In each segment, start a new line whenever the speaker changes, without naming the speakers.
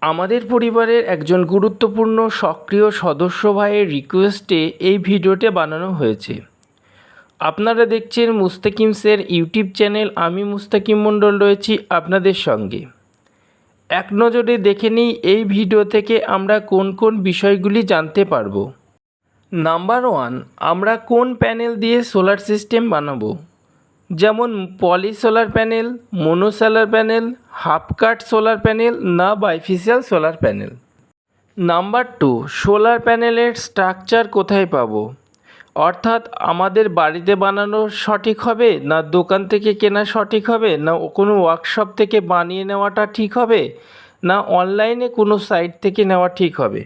আমাদের পরিবারের একজন গুরুত্বপূর্ণ সক্রিয় সদস্য ভাইয়ের রিকোয়েস্টে এই ভিডিওটি বানানো হয়েছে। আপনারা দেখছেন মুস্তাকিমসের ইউটিউব চ্যানেল। আমি মুস্তাকিম মণ্ডল রয়েছি আপনাদের সঙ্গে। এক নজরে দেখে নিই এই ভিডিও থেকে আমরা কোন কোন বিষয়গুলি জানতে পারবো। নাম্বার 1, আমরা কোন প্যানেল দিয়ে সোলার সিস্টেম বানাবো, যেমন poly solar panel, mono solar panel, half cut solar panel না bifacial solar panel. Number 2, solar প্যানেলের স্ট্রাকচার কোথায় পাবো, অর্থাৎ আমাদের বাড়িতে বানানো সঠিক হবে না দোকান থেকে কেনা সঠিক হবে না কোনো ওয়ার্কশপ থেকে বানিয়ে নেওয়াটা ঠিক হবে না অনলাইনে কোনো সাইট থেকে নেওয়া ঠিক হবে।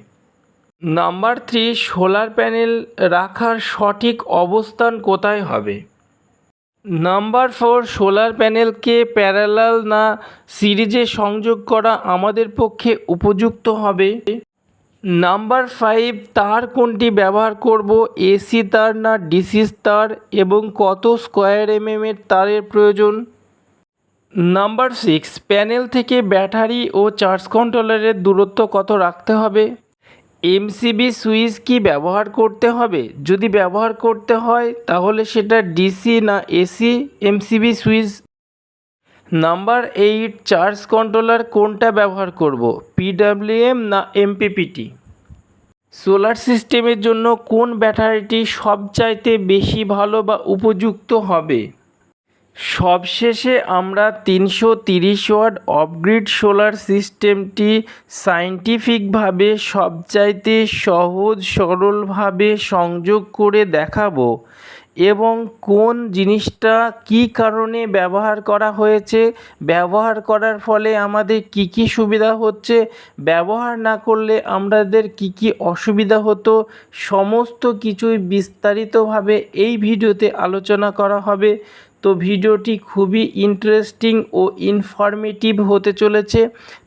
নাম্বার 3, সোলার প্যানেল রাখার সঠিক অবস্থান কোথায় হবে। নাম্বার 4, সোলার প্যানেলকে প্যারালাল না সিরিজে সংযোগ করা আমাদের পক্ষে উপযুক্ত হবে। নাম্বার 5, তার কোনটি ব্যবহার করব, এসি তার না ডিসি তার এবং কত স্কোয়ার এর তারের প্রয়োজন। নাম্বার 6, প্যানেল থেকে ব্যাটারি ও চার্জ কন্ট্রোলারের দূরত্ব কত রাখতে হবে। এমসিবি সুইচ কি ব্যবহার করতে হবে, যদি ব্যবহার করতে হয় তাহলে সেটা ডিসি না AC MCB switch. Number 8, charge controller কোনটা ব্যবহার করব, পিডব্লিউএম না এমপিপিটি। সোলার সিস্টেমের জন্য কোন ব্যাটারিটি সবচাইতে বেশি ভালো বা উপযুক্ত হবে। সবশেষে আমরা 330 ওয়াট অফগ্রিড সোলার সিস্টেমটি সায়েন্টিফিকভাবে সবচাইতে সহজ সরলভাবে সংযোগ করে দেখাবো এবং কোন জিনিসটা কী কারণে ব্যবহার করা হয়েছে, ব্যবহার করার ফলে আমাদের কি কি সুবিধা হচ্ছে, ব্যবহার না করলে আমাদের কি কি অসুবিধা হতো, সমস্ত কিছুই বিস্তারিতভাবে এই ভিডিওতে আলোচনা করা হবে। তো ভিডিওটি খুবই ইন্টারেস্টিং ও ইনফরমেটিভ হতে চলেছে।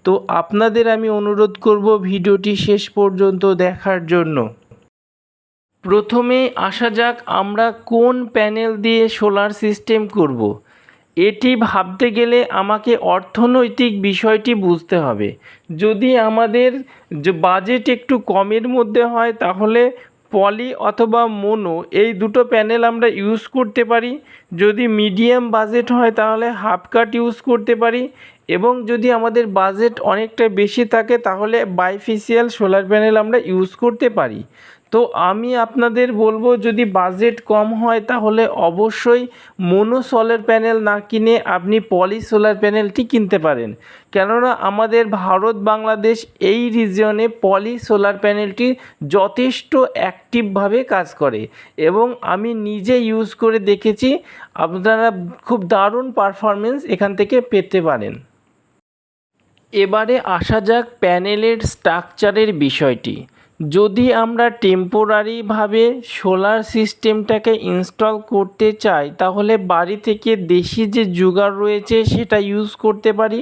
তো আপনাদের আমি অনুরোধ করব ভিডিওটি শেষ পর্যন্ত দেখার জন্য। প্রথমে আসা যাক আমরা কোন প্যানেল দিয়ে সোলার সিস্টেম করব। এটি ভাবতে গেলে আমাকে অর্থনৈতিক বিষয়টি বুঝতে হবে। যদি আমাদের যে বাজেট একটু কমের মধ্যে হয় তাহলে পলি অথবা মোনো এই দুটো প্যানেল আমরা ইউজ করতে পারি। যদি মিডিয়াম বাজেট হয় তাহলে হাফ কাট ইউজ করতে পারি এবং যদি আমাদের বাজেট অনেকটা বেশি থাকে তাহলে বাইফেসিয়াল সোলার প্যানেল আমরা ইউজ করতে পারি। তো আমি আপনাদের বলবো যদি বাজেট কম হয় তাহলে অবশ্যই মোনো সোলার প্যানেল না কিনে আপনি পলি সোলার প্যানেলটি কিনতে পারেন, কেননা আমাদের ভারত বাংলাদেশ এই রিজিয়নে পলি সোলার প্যানেলটি যথেষ্ট অ্যাক্টিভভাবে কাজ করে এবং আমি নিজে ইউজ করে দেখেছি। আপনারা খুব দারুণ পারফরমেন্স এখান থেকে পেতে পারেন। এবারে আসা যাক প্যানেলের স্ট্রাকচারের বিষয়টি। যদি আমরা টেম্পোরারিভাবে সোলার সিস্টেমটাকে ইনস্টল করতে চাই তাহলে বাড়ি থেকে দেশি যে জুগাড় রয়েছে সেটা ইউজ করতে পারি,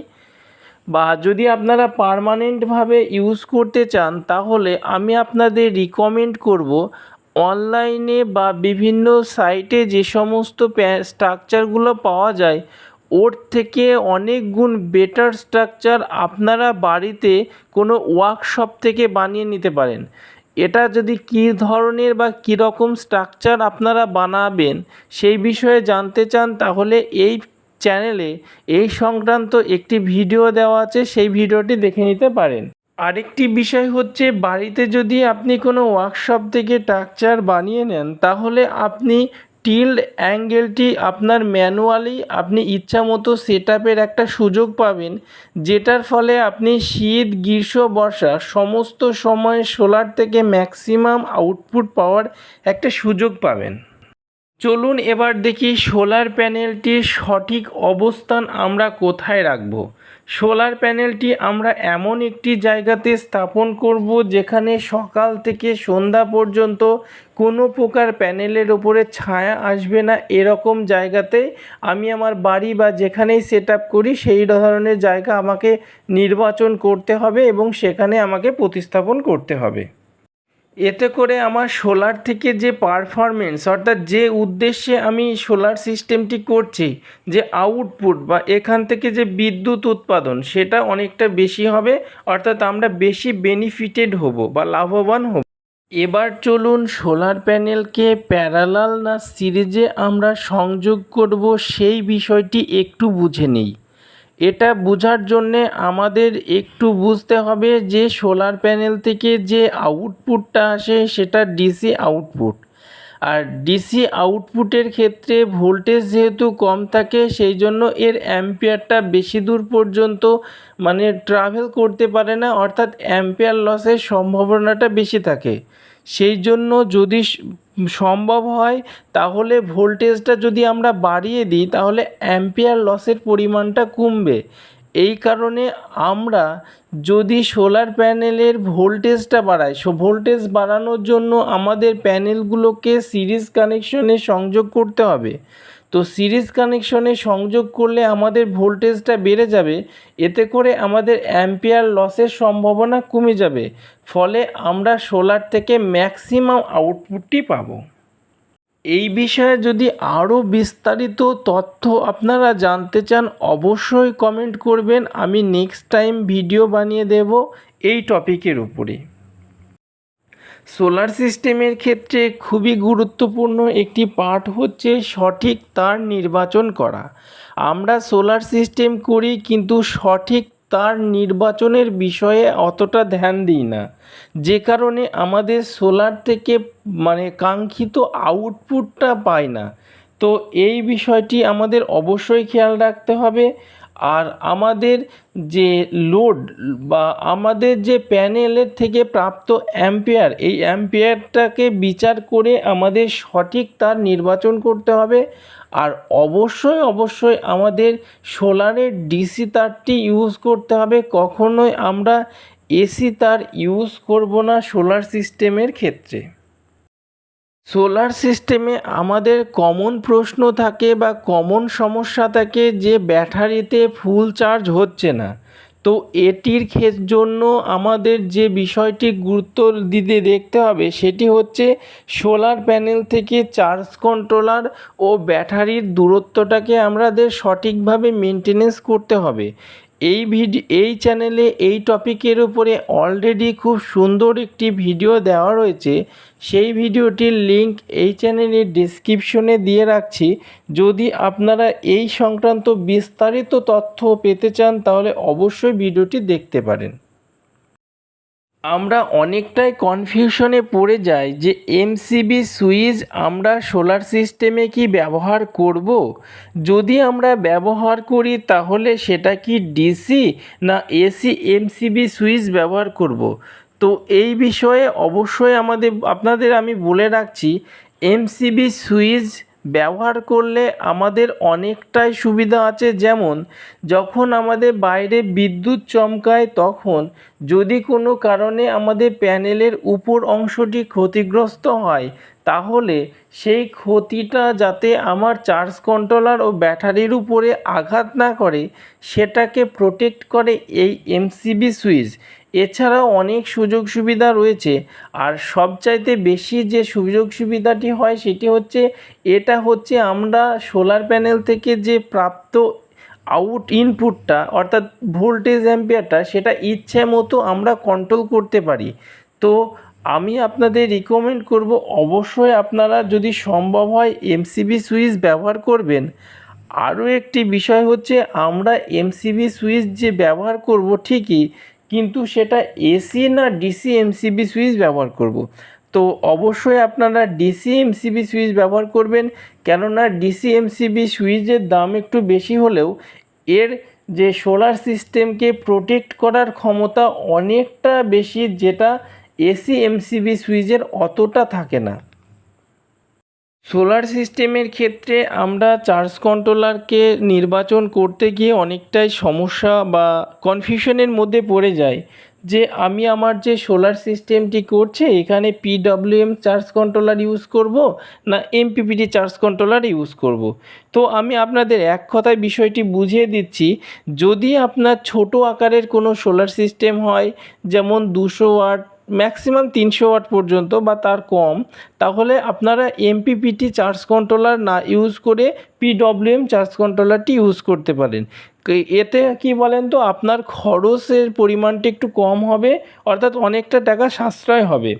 বা যদি আপনারা পার্মানেন্টভাবে ইউজ করতে চান তাহলে আমি আপনাদের রিকমেন্ড করব অনলাইনে বা বিভিন্ন সাইটে যে সমস্ত স্ট্রাকচারগুলো পাওয়া যায় ওর থেকে অনেক গুণ বেটার স্ট্রাকচার আপনারা বাড়িতে কোনো ওয়ার্কশপ থেকে বানিয়ে নিতে পারেন। এটা যদি কী ধরনের বা কীরকম স্ট্রাকচার আপনারা বানাবেন সেই বিষয়ে জানতে চান তাহলে এই চ্যানেলে এই সংক্রান্ত একটি ভিডিও দেওয়া আছে, সেই ভিডিওটি দেখে নিতে পারেন। আরেকটি বিষয় হচ্ছে বাড়িতে যদি আপনি কোনো ওয়ার্কশপ থেকে স্ট্রাকচার বানিয়ে নেন তাহলে আপনি টিল্ড অ্যাঙ্গেলটি আপনার ম্যানুয়ালি আপনি ইচ্ছামতো সেটআপের একটা সুযোগ পাবেন, যেটার ফলে আপনি শীত গ্রীষ্ম বর্ষা সমস্ত সময় সোলার থেকে ম্যাক্সিমাম আউটপুট পাওয়ার একটা সুযোগ পাবেন। চলুন এবার দেখি সোলার প্যানেলটির সঠিক অবস্থান আমরা কোথায় রাখব। সোলার প্যানেলটি আমরা এমন একটি জায়গাতে স্থাপন করব যেখানে সকাল থেকে সন্ধ্যা পর্যন্ত কোনো প্রকার প্যানেলের ওপরে ছায়া আসবে না, এরকম জায়গাতে আমি আমার বাড়ি বা যেখানেই সেট আপ করি সেই ধরনের জায়গা আমাকে নির্বাচন করতে হবে এবং সেখানে আমাকে প্রতিস্থাপন করতে হবে। এতে করে আমার সোলার থেকে যে পারফরমেন্স, অর্থাৎ যে উদ্দেশ্যে আমি সোলার সিস্টেমটি করছি, যে আউটপুট বা এখান থেকে যে বিদ্যুৎ উৎপাদন, সেটা অনেকটা বেশি হবে, অর্থাৎ আমরা বেশি বেনিফিটেড হব বা লাভবান হব। এবার চলুন সোলার প্যানেলকে প্যারালাল না সিরিজে আমরা সংযোগ করব সেই বিষয়টি একটু বুঝে নিই। এটা বোঝার জন্যে আমাদের একটু বুঝতে হবে যে সোলার প্যানেল থেকে যে আউটপুটটা আসে সেটা ডিসি আউটপুট। আর ডিসি আউটপুটের ক্ষেত্রে ভোল্টেজ যেহেতু কম থাকে, সেই জন্য এর অ্যাম্পিয়ারটা বেশি দূর পর্যন্ত মানে ট্রাভেল করতে পারে না, অর্থাৎ অ্যাম্পিয়ার লসের সম্ভাবনাটা বেশি থাকে। সেই জন্য যদি সম্ভব হয় তাহলে ভোল্টেজটা যদি আমরা বাড়িয়ে দিই তাহলে অ্যাম্পিয়ার লসের পরিমাণটা কমবে। এই কারণে আমরা যদি সোলার প্যানেলের ভোল্টেজটা বাড়াই, ভোল্টেজ বাড়ানোর জন্য আমাদের প্যানেলগুলোকে সিরিজ কানেকশনে সংযোগ করতে হবে। তো সিরিজ কানেকশনে সংযোগ করলে আমাদের ভোল্টেজটা বেড়ে যাবে, এতে করে আমাদের অ্যাম্পিয়ার লসের সম্ভাবনা কমে যাবে, ফলে আমরা সোলার থেকে ম্যাক্সিমাম আউটপুটটি পাবো। এই বিষয়ে যদি আরও বিস্তারিত তথ্য আপনারা জানতে চান অবশ্যই কমেন্ট করবেন, আমি নেক্সট টাইম ভিডিও বানিয়ে দেব এই টপিকের উপরে। সোলার সিস্টেমের ক্ষেত্রে খুবই গুরুত্বপূর্ণ একটি পার্ট হচ্ছে সঠিক তার নির্বাচন করা। আমরা সোলার সিস্টেম করি কিন্তু সঠিক তার নির্বাচনের বিষয়ে অতটা ধ্যান দিই না, যে কারণে আমাদের সোলার থেকে মানে কাঙ্ক্ষিত আউটপুটটা পাই না। তো এই বিষয়টি আমাদের অবশ্যই খেয়াল রাখতে হবে। আর আমাদের যে লোড বা আমাদের যে প্যানেলের থেকে প্রাপ্ত অ্যাম্পিয়ার, এই অ্যাম্পিয়ারটাকে বিচার করে আমাদের সঠিক তার নির্বাচন করতে হবে। আর অবশ্যই আমাদের সোলারের ডিসি তারটি ইউজ করতে হবে, কখনোই আমরা এসি তার ইউজ করব না সোলার সিস্টেমের ক্ষেত্রে। সোলার সিস্টেমে আমাদের কমন প্রশ্ন থাকে বা কমন সমস্যা থাকে যে ব্যাটারিতে ফুল চার্জ হচ্ছে না। তো এটির জন্য আমাদের যে বিষয়টি গুরুত্ব দিতে দেখতে হবে সেটি হচ্ছে সোলার প্যানেল থেকে চার্জ কন্ট্রোলার ও ব্যাটারির দূরত্বটাকে আমাদের সঠিকভাবে মেনটেনেন্স করতে হবে। এই চ্যানেলে এই টপিকের উপরে অলরেডি খুব সুন্দর একটি ভিডিও দেওয়া রয়েছে, সেই ভিডিওটির লিংক এই চ্যানেলের ডেসক্রিপশনে দিয়ে রাখছি। যদি আপনারা এই সংক্রান্ত বিস্তারিত তথ্য পেতে চান তাহলে অবশ্যই ভিডিওটি দেখতে পারেন। আমরা অনেকটাই কনফিউশনে পড়ে যাই যে এমসিবি সুইচ আমরা সোলার সিস্টেমে কি ব্যবহার করব। যদি আমরা ব্যবহার করি তাহলে সেটা কি ডিসি না এসি এমসিবি সুইচ ব্যবহার করব। তো এই বিষয়ে অবশ্যই আপনাদের আমি বলে রাখছি, এমসিবি সুইচ ব্যবহার করলে আমাদের অনেকটাই সুবিধা আছে। যেমন যখন আমাদের বাইরে বিদ্যুৎ চমকায় তখন যদি কোনো কারণে আমাদের প্যানেলের উপর অংশটি ক্ষতিগ্রস্ত হয়, তাহলে সেই ক্ষতিটা যাতে আমার চার্জ কন্ট্রোলার ও ব্যাটারির উপরে আঘাত না করে সেটাকে প্রোটেক্ট করে এই এমসিবি সুইচ। এছাড়াও অনেক সুযোগ সুবিধা রয়েছে, আর সবচাইতে বেশি যে সুযোগ সুবিধাটি হয় সেটি হচ্ছে আমরা সোলার প্যানেল থেকে যে প্রাপ্ত ইনপুটটা অর্থাৎ ভোল্টেজ অ্যাম্পিয়ারটা সেটা ইচ্ছে মতো আমরা কন্ট্রোল করতে পারি। তো আমি আপনাদের রিকমেন্ড করব অবশ্যই আপনারা যদি সম্ভব হয় এমসিবি সুইচ ব্যবহার করবেন। আরও একটি বিষয় হচ্ছে আমরা এমসিবি সুইচ যে ব্যবহার করব ঠিকই, কিন্তু সেটা এসি না ডিসি এমসিবি সুইচ ব্যবহার করব। তো অবশ্যই আপনারা ডিসি এমসিবি সুইচ ব্যবহার করবেন, কেননা ডিসি এমসিবি সুইচের দাম একটু বেশি হলেও এর যে সোলার সিস্টেমকে প্রোটেক্ট করার ক্ষমতা অনেকটা বেশি, যেটা এসি এমসিবি সুইচের অতটা থাকে না। সোলার সিস্টেমের ক্ষেত্রে আমরা চার্জ কন্ট্রোলারকে নির্বাচন করতে গিয়ে অনেকটাই সমস্যা বা কনফিউশনের মধ্যে পড়ে যাই যে আমি আমার যে সোলার সিস্টেমটি করছে এখানে পিডব্লিউএম চার্জ কন্ট্রোলার ইউজ করব না এমপিপিটি চার্জ কন্ট্রোলার ইউজ করব। তো আমি আপনাদের এক কথায় বিষয়টি বুঝিয়ে দিচ্ছি। যদি আপনার ছোট আকারের কোনো সোলার সিস্টেম হয়, যেমন 200 ওয়াট ম্যাক্সিমাম 300 ওয়াট পর্যন্ত বা তার কম, তাহলে আপনারা এমপিপিটি চার্জ কন্ট্রোলার না ইউজ করে পিডব্লিউএম চার্জ কন্ট্রোলারটি ইউজ করতে পারেন। এতে কি বলেন তো, আপনার খরচের পরিমাণটা একটু কম হবে, অর্থাৎ অনেকটা টাকা সাশ্রয় হবে।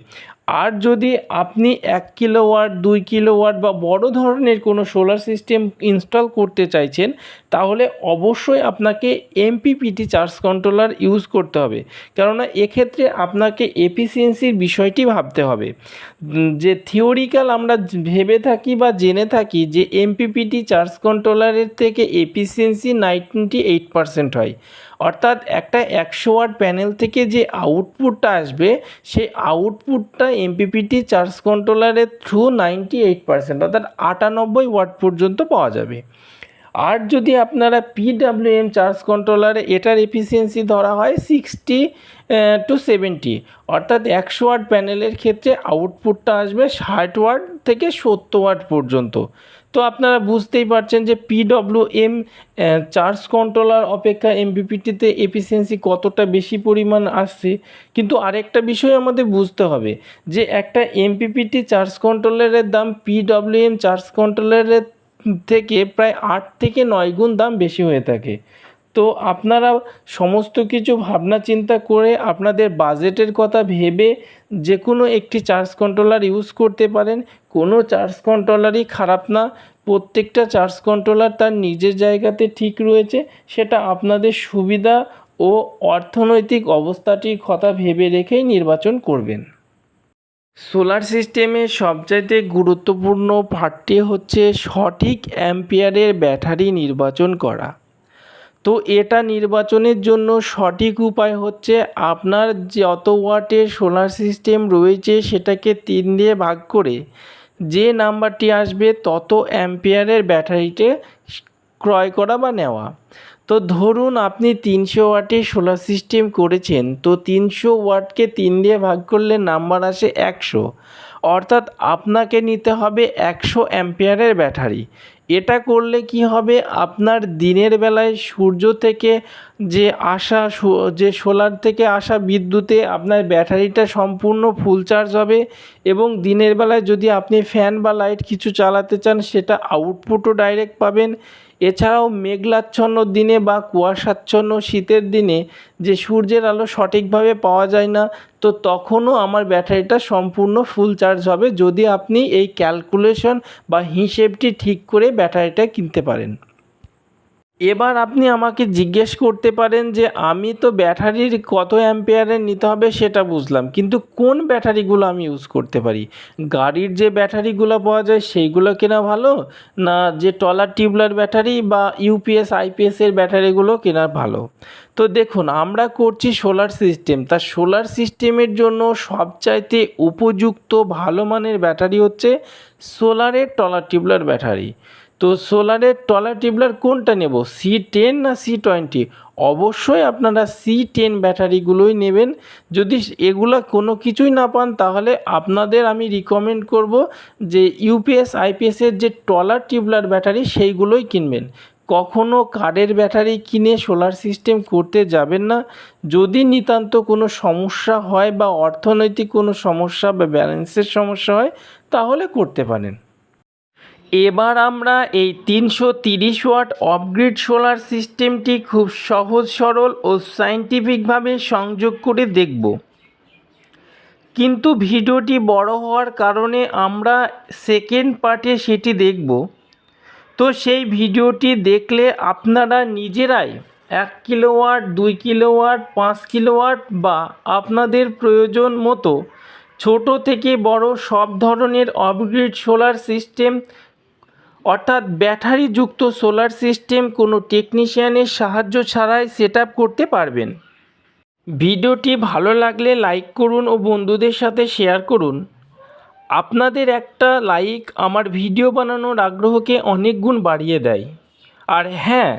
আর যদি আপনি 1 কিলোওয়াট 2 কিলোওয়াট বা বড় ধরনের কোনো সোলার সিস্টেম ইনস্টল করতে চাইছেন, তাহলে অবশ্যই আপনাকে এমপিপিটি চার্জ কন্ট্রোলার ইউজ করতে হবে। কেননা এক্ষেত্রে আপনাকে এফিসিয়েন্সির বিষয়টি ভাবতে হবে। যে থিওরিক্যাল আমরা ভেবে থাকি বা জেনে থাকি যে এমপিপিটি চার্জ কন্ট্রোলারের থেকে এফিসিয়েন্সি 98% হয়, অর্থাৎ একটা 100 ওয়াট প্যানেল থেকে যে আউটপুটটা আসবে সেই আউটপুটটা এমপিপিটি চার্জ কন্ট্রোলারের থ্রু 98%, অর্থাৎ 98 ওয়াট পর্যন্ত পাওয়া যাবে। আর যদি আপনারা পিডব্লিউএম চার্জ কন্ট্রোলারে এটার এফিসিয়েন্সি ধরা হয় 60 to 70, অর্থাৎ 100 ওয়াট প্যানেলের ক্ষেত্রে আউটপুটটা আসবে 60 ওয়াট থেকে 70 ওয়াট পর্যন্ত। তো আপনারা বুঝতেই পারছেন যে পিডব্লিউএম চার্জ কন্ট্রোলার অপেক্ষা এমপিপিটিতে এফিসিয়েন্সি কতটা বেশি পরিমাণ আসছে। কিন্তু আরেকটা বিষয় আমাদের বুঝতে হবে যে একটা এমপিপিটি চার্জ কন্ট্রোলারের দাম পিডব্লিউএম চার্জ কন্ট্রোলারের থেকে প্রায় 8 থেকে 9 গুণ দাম বেশি হয়ে থাকে। তো আপনারা সমস্ত কিছু ভাবনা চিন্তা করে আপনাদের বাজেটের কথা ভেবে যে কোনো একটি চার্জ কন্ট্রোলার ইউজ করতে পারেন। কোনো চার্জ কন্ট্রোলারই খারাপ না, প্রত্যেকটা চার্জ কন্ট্রোলার তার নিজের জায়গাতে ঠিক রয়েছে। সেটা আপনাদের সুবিধা ও অর্থনৈতিক অবস্থাটির কথা ভেবে রেখেই নির্বাচন করবেন। সোলার সিস্টেমে সবচাইতে গুরুত্বপূর্ণ পার্টটি হচ্ছে সঠিক অ্যাম্পিয়ারের ব্যাটারি নির্বাচন করা। তো এটা নির্বাচনের জন্য সঠিক উপায় হচ্ছে আপনার যত ওয়াটের সোলার সিস্টেম রয়েছে সেটাকে 3 দিয়ে ভাগ করে যে নাম্বারটি আসবে তত অ্যাম্পিয়ারের ব্যাটারিতে ক্রয় করা বা নেওয়া। তো ধরুন আপনি 300 ওয়াটের সোলার সিস্টেম করেছেন, তো 300 ওয়াটকে 3 দিয়ে ভাগ করলে নাম্বার আসে 100, অর্থাৎ আপনাকে নিতে হবে 100 অ্যাম্পিয়ারের ব্যাটারি। এটা করলে কি হবে, আপনার দিনের বেলায় সূর্য থেকে যে সোলার থেকে আসা বিদ্যুতে আপনার ব্যাটারিটা সম্পূর্ণ ফুল চার্জ হবে, এবং দিনের বেলায় যদি আপনি ফ্যান বা লাইট কিছু চালাতে চান সেটা আউটপুটও ডাইরেক্ট পাবেন। এছাড়াও মেঘলাচ্ছন্ন দিনে বা কুয়াশাচ্ছন্ন শীতের দিনে যে সূর্যের আলো সঠিকভাবে পাওয়া যায় না, তো তখনও আমার ব্যাটারিটা সম্পূর্ণ ফুল চার্জ হবে, যদি আপনি এই ক্যালকুলেশন বা হিসেবটি ঠিক করে ব্যাটারিটা কিনতে পারেন। এবার আপনি আমাকে জিজ্ঞেস করতে পারেন যে আমি তো ব্যাটারির কত অ্যাম্পিয়ারের নিতে হবে সেটা বুঝলাম, কিন্তু কোন ব্যাটারিগুলো আমি ইউজ করতে পারি? গাড়ির যে ব্যাটারিগুলো পাওয়া যায় সেইগুলো কেনা ভালো, না যে টলার টিউবলার ব্যাটারি বা ইউপিএস আইপিএসের ব্যাটারিগুলো কেনা ভালো? তো দেখুন, আমরা করছি সোলার সিস্টেম, তা সোলার সিস্টেমের জন্য সবচাইতে উপযুক্ত ভালো মানের ব্যাটারি হচ্ছে সোলারের টলার টিউবলার ব্যাটারি। তো সোলারের টলার টিউবলার কোনটা নেব, C10 না C20? অবশ্যই আপনারা C10 ব্যাটারিগুলোই নেবেন। যদি এগুলো কোনো কিছুই না পান তাহলে আপনাদের আমি রিকমেন্ড করব যে ইউপিএস আইপিএসের যে টলার টিউবলার ব্যাটারি সেইগুলোই কিনবেন। কখনও কারের ব্যাটারি কিনে সোলার সিস্টেম করতে যাবেন না। যদি নিতান্ত কোনো সমস্যা হয় বা অর্থনৈতিক কোনো সমস্যা বা ব্যালেন্সের সমস্যা হয় তাহলে করতে পারেন। এবার আমরা এই 330 ওয়াট অফগ্রিড সোলার সিস্টেমটি খুব সহজ সরল ও সায়েন্টিফিকভাবে সংযোগ করে দেখব। কিন্তু ভিডিওটি বড় হওয়ার কারণে আমরা সেকেন্ড পার্টে সেটি দেখব। তো সেই ভিডিওটি দেখলে আপনারা নিজেরাই 1 কিলোওয়াট 2 কিলোওয়াট 5 কিলোওয়াট বা আপনাদের প্রয়োজন মতো ছোট থেকে বড় সব ধরনের অফগ্রিড সোলার সিস্টেম, অর্থাৎ ব্যাটারিযুক্ত সোলার সিস্টেম কোনো টেকনিশিয়ানের সাহায্য ছাড়াই সেট আপ করতে পারবেন। ভিডিওটি ভালো লাগলে লাইক করুন ও বন্ধুদের সাথে শেয়ার করুন। আপনাদের একটা লাইক আমার ভিডিও বানানোর আগ্রহকে অনেক গুণ বাড়িয়ে দেয়। আর হ্যাঁ,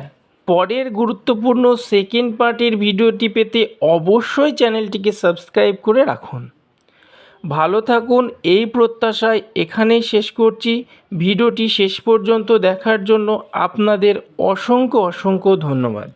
পরের গুরুত্বপূর্ণ সেকেন্ড পার্টের ভিডিওটি পেতে অবশ্যই চ্যানেলটিকে সাবস্ক্রাইব করে রাখুন। ভালো থাকুন এই প্রত্যাশায় এখানেই শেষ করছি। ভিডিওটি শেষ পর্যন্ত দেখার জন্য আপনাদের অসংখ্য ধন্যবাদ।